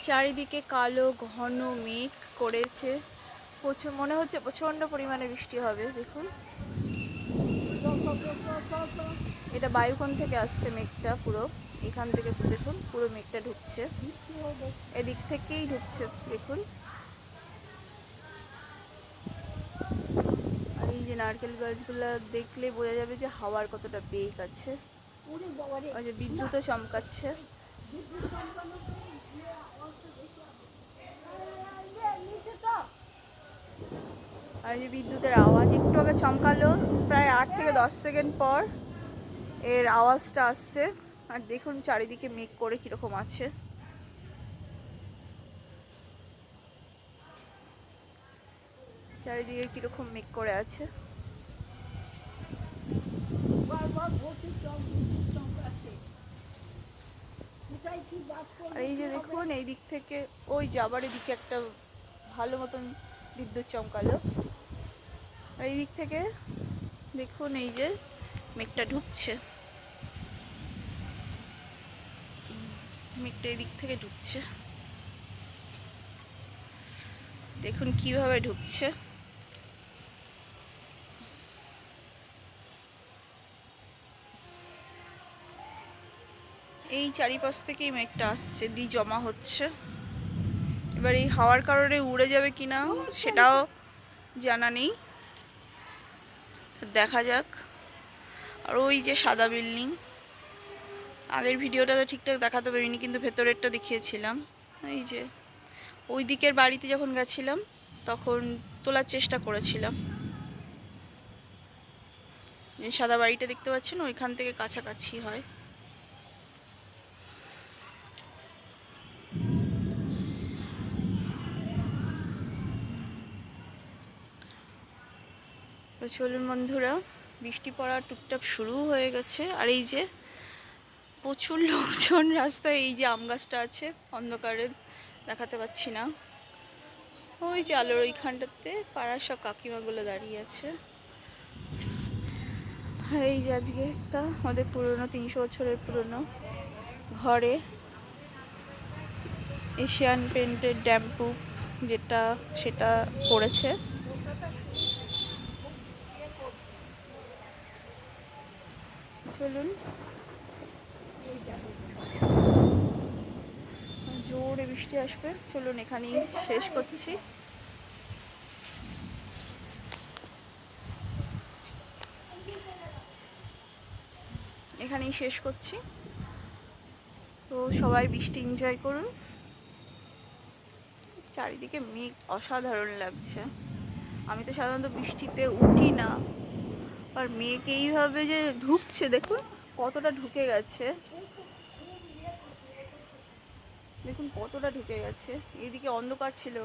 চারিদিকে কালো ঘন মেঘ করেছে, প্রচুর মনে হচ্ছে প্রচন্ড পরিমাণে বৃষ্টি হবে। দেখুন এটা বায়ুকোণ থেকে আসছে মেঘটা, পুরো এখান থেকে দেখুন পুরো মেঘটা ঢুকছে, এদিক থেকেই ঢুকছে দেখুন। আর এই যে নারকেল গাছগুলা দেখলে বোঝা যাবে যে হাওয়ার কতটা বেগ আছে। ওই যে বিদ্যুৎও চমকাচ্ছে। আর যে বিদ্যুতের আওয়াজ একটু আগে চমকালো, প্রায় 8 থেকে 10 সেকেন্ড পর এর আওয়াজটা আসছে। আর দেখুন চারিদিকে মেঘ করে কিরকম আছে, চারিদিকে কিরকম মেঘ করে আছে। আর এই যে দেখুন এই দিক থেকে ওই যাবার এদিকে একটা ভালো মতন বিদ্যুৎ চমকালো। আর এই দিক থেকে দেখুন এই যে মেঘটা ঢুকছে, মেঘটা এই দিক থেকে ঢুকছে, দেখুন কিভাবে ঢুকছে। এই চারিপাশ থেকেই মেঘটা আসছে, জমা হচ্ছে। এবার এই হাওয়ার কারণে উড়ে যাবে কিনা সেটাও জানা নেই, দেখা যাক। আর ওই যে সাদা বিল্ডিং, আগের ভিডিওটাতে ঠিকঠাক দেখাতে পারিনি কিন্তু ভেতরেরটা দেখিয়েছিলাম। এই যে ওই দিকের বাড়িতে যখন গেছিলাম তখন তোলার চেষ্টা করেছিলাম, যে সাদা বাড়িটা দেখতে পাচ্ছেন ওইখান থেকে কাছাকাছি হয়। তো চলুন বন্ধুরা, বৃষ্টি পড়া টুকটাক শুরু হয়ে গেছে। আর এই যে প্রচুর লোকজন রাস্তায়, এই যে আম গাছটা আছে অন্ধকারে দেখাতে পাচ্ছি না, ওই যে আলোর ওইখানটাতে পাড়ার সব কাকিমাগুলো দাঁড়িয়ে আছে। আর এই যে আজকে একটা আমাদের পুরনো 300 বছরের পুরনো ঘরে এশিয়ান পেন্টের ড্যাম্পু যেটা সেটা পড়েছে। চলুন, জোরে বৃষ্টি আসবে, চলুন এখানেই শেষ করছি। এখানেই শেষ করছি। তো সবাই বৃষ্টি এনজয় করুন। চারিদিকে মেঘ অসাধারণ লাগছে। আমি তো সাধারণত বৃষ্টিতে উঠি না, আর মেঘ এইভাবে যে ঢুকছে দেখুন কতটা ঢুকে গেছে, দেখুন কতটা ঢুকে গেছে। এইদিকে অন্ধকার ছিল,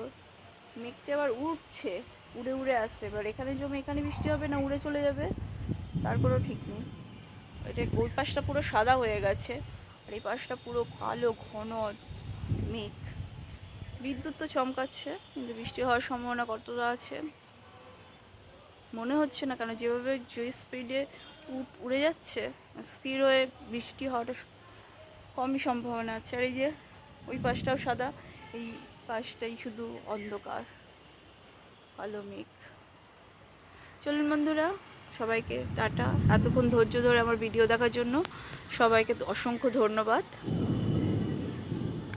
মেঘটা আবার উঠছে, উড়ে উড়ে আসছে। এবার এখানে জমে এখানে বৃষ্টি হবে না উড়ে চলে যাবে তার কোনো ঠিক নেই। এটা ওই পাশটা পুরো সাদা হয়ে গেছে, আর এই পাশটা পুরো কালো ঘন মেঘ। বিদ্যুৎ তো চমকাচ্ছে কিন্তু বৃষ্টি হওয়ার সম্ভাবনা কতটা আছে মনে হচ্ছে না, কারণ যেভাবে যে স্পিডে উড়ে যাচ্ছে, স্থির হয়ে বৃষ্টি হওয়াটা কমই সম্ভাবনা আছে। আর এই যে ওই পাশটাও সাদা, এই পাশটাই শুধু অন্ধকার কালো মেঘ। চলুন বন্ধুরা, সবাইকে টাটা। এতক্ষণ ধৈর্য ধরে আমার ভিডিও দেখার জন্য সবাইকে অসংখ্য ধন্যবাদ।